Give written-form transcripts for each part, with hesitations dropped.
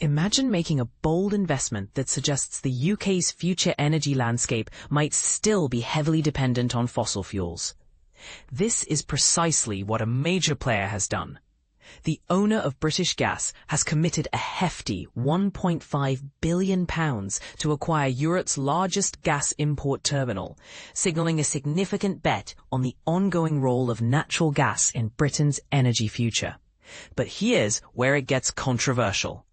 Imagine making a bold investment that suggests the UK's future energy landscape might still be heavily dependent on fossil fuels. This is precisely what a major player has done. The owner of British Gas has committed a hefty £1.5 billion to acquire Europe's largest gas import terminal, signalling a significant bet on the ongoing role of natural gas in Britain's energy future. But here's where it gets controversial.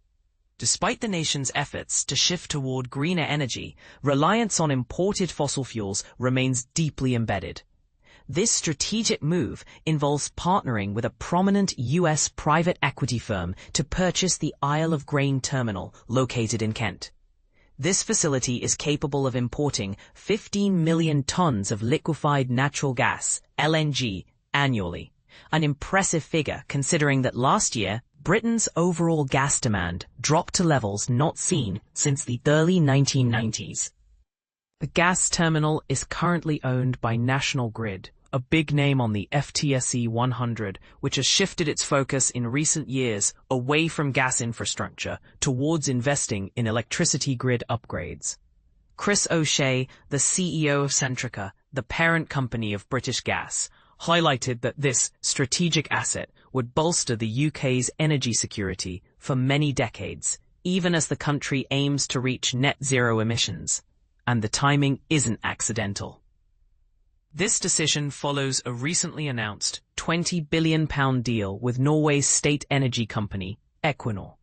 Despite the nation's efforts to shift toward greener energy, reliance on imported fossil fuels remains deeply embedded. This strategic move involves partnering with a prominent US private equity firm to purchase the Isle of Grain terminal located in Kent. This facility is capable of importing 15 million tons of liquefied natural gas, LNG, annually, an impressive figure considering that last year, Britain's overall gas demand dropped to levels not seen since the early 1990s. The gas terminal is currently owned by National Grid, a big name on the FTSE 100, which has shifted its focus in recent years away from gas infrastructure towards investing in electricity grid upgrades. Chris O'Shea, the CEO of Centrica, the parent company of British Gas, highlighted that this strategic asset would bolster the UK's energy security for many decades, even as the country aims to reach net zero emissions. And the timing isn't accidental. This decision follows a recently announced £20 billion deal with Norway's state energy company, Equinor.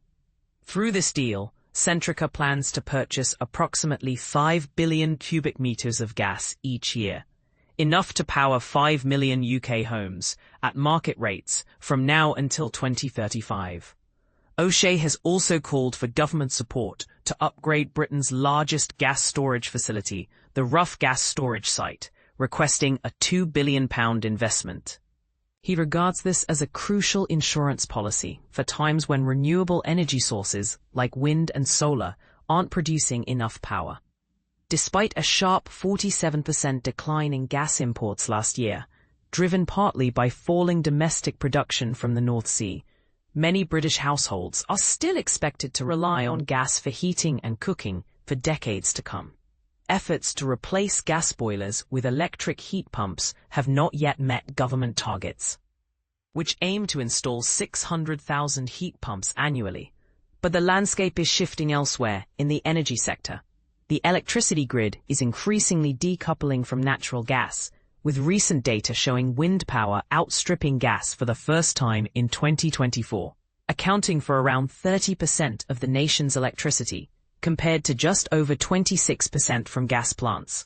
Through this deal, Centrica plans to purchase approximately 5 billion cubic meters of gas each year, enough to power 5 million UK homes at market rates from now until 2035. O'Shea has also called for government support to upgrade Britain's largest gas storage facility, the Rough Gas Storage Site, requesting a £2 billion investment. He regards this as a crucial insurance policy for times when renewable energy sources like wind and solar aren't producing enough power. Despite a sharp 47% decline in gas imports last year, driven partly by falling domestic production from the North Sea, many British households are still expected to rely on gas for heating and cooking for decades to come. Efforts to replace gas boilers with electric heat pumps have not yet met government targets, which aim to install 600,000 heat pumps annually. But the landscape is shifting elsewhere in the energy sector. The electricity grid is increasingly decoupling from natural gas, with recent data showing wind power outstripping gas for the first time in 2024, accounting for around 30% of the nation's electricity, compared to just over 26% from gas plants.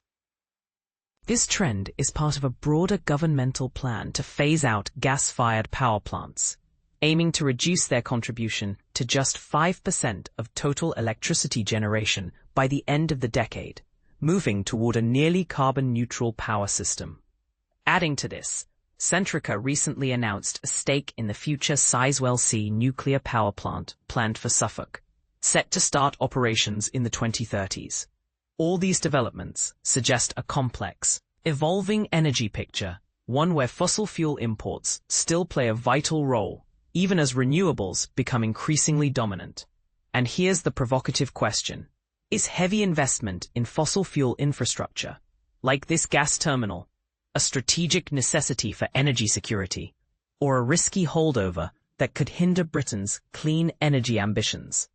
This trend is part of a broader governmental plan to phase out gas-fired power plants, aiming to reduce their contribution to just 5% of total electricity generation by the end of the decade, moving toward a nearly carbon-neutral power system. Adding to this, Centrica recently announced a stake in the future Sizewell C nuclear power plant planned for Suffolk, set to start operations in the 2030s. All these developments suggest a complex, evolving energy picture, one where fossil fuel imports still play a vital role, even as renewables become increasingly dominant. And here's the provocative question. Is heavy investment in fossil fuel infrastructure, like this gas terminal, a strategic necessity for energy security, or a risky holdover that could hinder Britain's clean energy ambitions?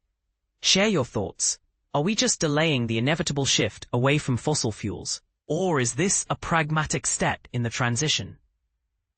Share your thoughts. Are we just delaying the inevitable shift away from fossil fuels, or is this a pragmatic step in the transition?